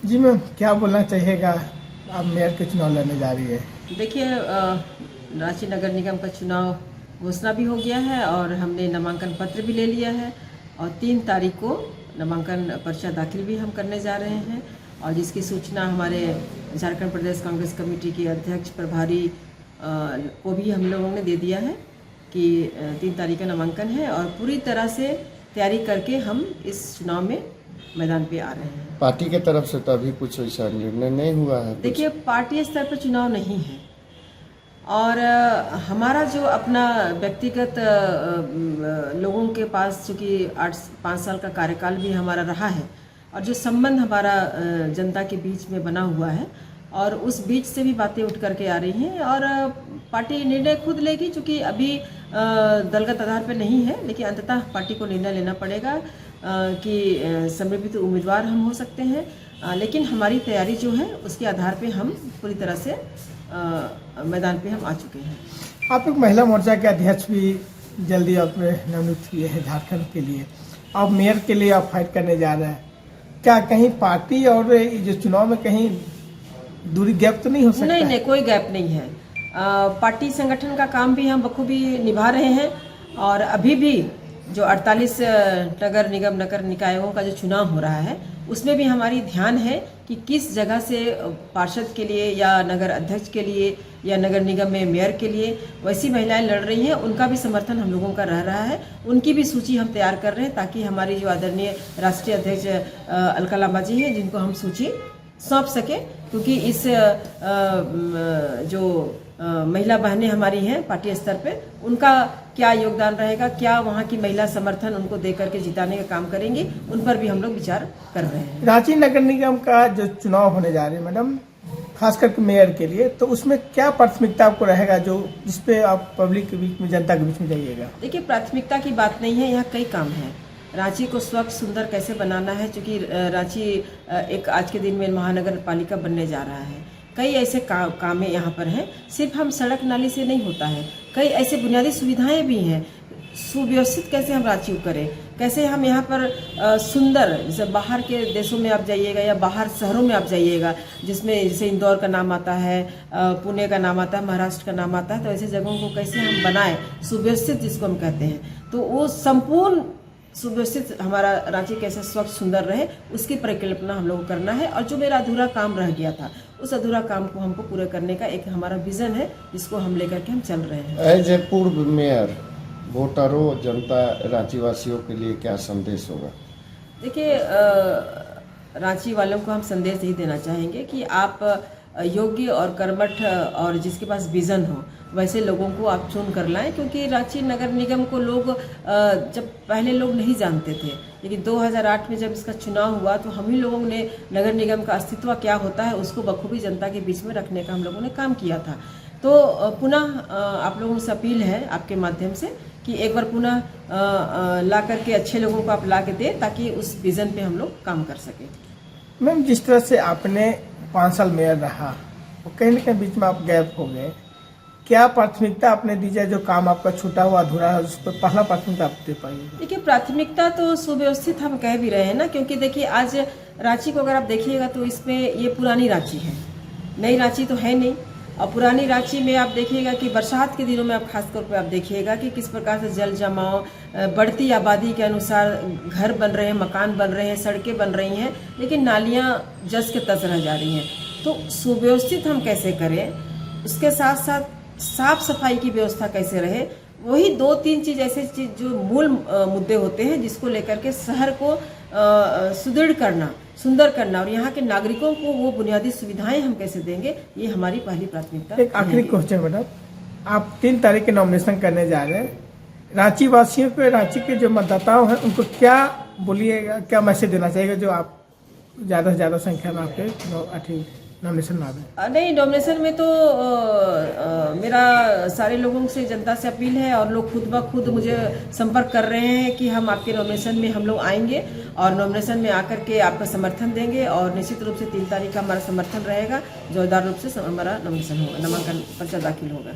जी ma'am, क्या बोलना चाहिएगा, आप मेयर के चुनाव लड़ने जा रही है। देखिए, रांची नगर निगम का चुनाव घोषणा भी हो गया है और हमने नामांकन पत्र भी ले लिया है और 3 तारीख को नामांकन पर्चा दाखिल भी हम करने जा रहे हैं और जिसकी सूचना हमारे झारखंड प्रदेश कांग्रेस कमेटी के अध्यक्ष प्रभारी को भी हम लोगों ने दे दिया है कि 3 तारीख का नामांकन है और पूरी तरह से तैयारी करके हम इस चुनाव में मैदान पे आ रहे हैं। पार्टी के तरफ से तो अभी कुछ ऐसा निर्णय नहीं हुआ है। देखिए, पार्टी स्तर पर चुनाव नहीं है और हमारा जो अपना व्यक्तिगत लोगों के पास चूँकि 5 साल का कार्यकाल भी हमारा रहा है और जो संबंध हमारा जनता के बीच में बना हुआ है और उस बीच से भी बातें उठ करके आ रही हैं और पार्टी निर्णय खुद लेगी, चूँकि अभी दलगत आधार पर नहीं है, लेकिन अंततः पार्टी को निर्णय लेना पड़ेगा कि समर्पित उम्मीदवार हम हो सकते हैं, लेकिन हमारी तैयारी जो है उसके आधार पे हम पूरी तरह से मैदान पे हम आ चुके हैं। आप एक महिला मोर्चा के अध्यक्ष भी जल्दी अपने नवनियुक्त हुए हैं झारखंड के लिए, अब मेयर के लिए आप फाइट करने जा रहे हैं। क्या कहीं पार्टी और जो चुनाव में कहीं दूरी गैप तो नहीं हो सकता? नहीं, कोई गैप नहीं है। पार्टी संगठन का काम भी हम बखूबी निभा रहे हैं और अभी भी जो 48 नगर निगम नगर निकायों का जो चुनाव हो रहा है उसमें भी हमारी ध्यान है कि किस जगह से पार्षद के लिए या नगर अध्यक्ष के लिए या नगर निगम में मेयर के लिए वैसी महिलाएं लड़ रही हैं, उनका भी समर्थन हम लोगों का रह रहा है। उनकी भी सूची हम तैयार कर रहे हैं ताकि हमारी जो आदरणीय राष्ट्रीय अध्यक्ष अलका लांबा जी हैं, जिनको हम सूची सौंप सके, क्योंकि इस जो महिला बहनें हमारी हैं पार्टी स्तर पे, उनका क्या योगदान रहेगा, क्या वहाँ की महिला समर्थन उनको दे करके जिताने का काम करेंगी, उन पर भी हम लोग विचार कर रहे हैं। रांची नगर निगम का जो चुनाव होने जा रहे हैं मैडम, खास करके मेयर के लिए, तो उसमें क्या प्राथमिकता आपको रहेगा जो जिसपे आप पब्लिक के बीच में, जनता के बीच में जाइएगा? देखिए, प्राथमिकता की बात नहीं है, यहाँ कई काम है। रांची को स्वच्छ सुंदर कैसे बनाना है, क्योंकि रांची एक आज के दिन में महानगर पालिका बनने जा रहा है। कई ऐसे काम यहाँ पर हैं, सिर्फ हम सड़क नाली से नहीं होता है, कई ऐसे बुनियादी सुविधाएं भी हैं। सुव्यवस्थित कैसे हम रांची को करें, कैसे हम यहाँ पर सुंदर, जैसे बाहर के देशों में आप जाइएगा या बाहर शहरों में आप जाइएगा, जिसमें जैसे इंदौर का नाम आता है, पुणे का नाम आता है, महाराष्ट्र का नाम आता है, तो ऐसे जगहों को कैसे हम बनाएं, सुव्यवस्थित जिसको हम कहते हैं, तो वो संपूर्ण सुव्यवस्थित हमारा रांची कैसे स्वच्छ सुंदर रहे, उसकी परिकल्पना हम लोग करना है। और जो मेरा अधूरा काम रह गया था, उस अधूरा काम को हमको पूरा करने का एक हमारा विजन है, जिसको हम लेकर के हम चल रहे हैं। एज ए पूर्व मेयर, वोटरों, जनता, रांची वासियों के लिए क्या संदेश होगा? देखिए, रांची वालों को हम संदेश यही देना चाहेंगे कि आप योग्य और कर्मठ और जिसके पास विजन हो वैसे लोगों को आप चुन कर लाएं, क्योंकि रांची नगर निगम को लोग जब पहले लोग नहीं जानते थे, लेकिन 2008 में जब इसका चुनाव हुआ तो हम ही लोगों ने नगर निगम का अस्तित्व क्या होता है उसको बखूबी जनता के बीच में रखने का हम लोगों ने काम किया था। तो पुनः आप लोगों से अपील है आपके माध्यम से कि एक बार पुनः ला करके अच्छे लोगों को आप ला के दें, ताकि उस विज़न पे हम लोग काम कर सकें। मैम, जिस तरह से आपने 5 साल मेयर रहा, और कहीं न कहीं बीच में आप गैप हो गए, क्या प्राथमिकता आपने दी जाए, जो काम आपका छूटा हुआ अधूरा है उस पर पहला प्राथमिकता आप दे पाइएगा? देखिए, प्राथमिकता तो सुव्यवस्थित हम कह भी रहे हैं ना, क्योंकि देखिए आज रांची को अगर आप देखिएगा तो इसमें ये पुरानी रांची है, नई रांची तो है नहीं। और पुरानी रांची में आप देखिएगा कि बरसात के दिनों में आप खासतौर पे आप देखिएगा कि किस प्रकार से जल जमाव, बढ़ती आबादी के अनुसार घर बन रहे हैं, मकान बन रहे हैं, सड़कें बन रही हैं, लेकिन नालियाँ जस के तस रह जा रही हैं। तो सुव्यवस्थित हम कैसे करें, उसके साथ साथ साफ सफाई की व्यवस्था कैसे रहे, वही 2-3 चीज ऐसे चीज जो मूल मुद्दे होते हैं, जिसको लेकर के शहर को सुदृढ़ करना, सुंदर करना और यहाँ के नागरिकों को वो बुनियादी सुविधाएं हम कैसे देंगे, ये हमारी पहली प्राथमिकता। एक आखिरी क्वेश्चन मैडम, आप 3 तारीख के नॉमिनेशन करने जा रहे हैं, रांची वासियों को, रांची के जो मतदाताओं हैं उनको क्या बोलिएगा, क्या मैसेज देना चाहिए जो आप ज़्यादा से ज़्यादा संख्या में आपके नॉमिनेशन में आ गए? नहीं, नॉमिनेशन में तो मेरा सारे लोगों से, जनता से अपील है और लोग खुद ब खुद मुझे संपर्क कर रहे हैं कि हम आपके नॉमिनेशन में हम लोग आएंगे और नॉमिनेशन में आकर के आपका समर्थन देंगे और निश्चित रूप से 3 तारीख का हमारा समर्थन रहेगा, जोरदार रूप से हमारा नॉमिनेशन होगा, नामांकन पर्चा दाखिल होगा।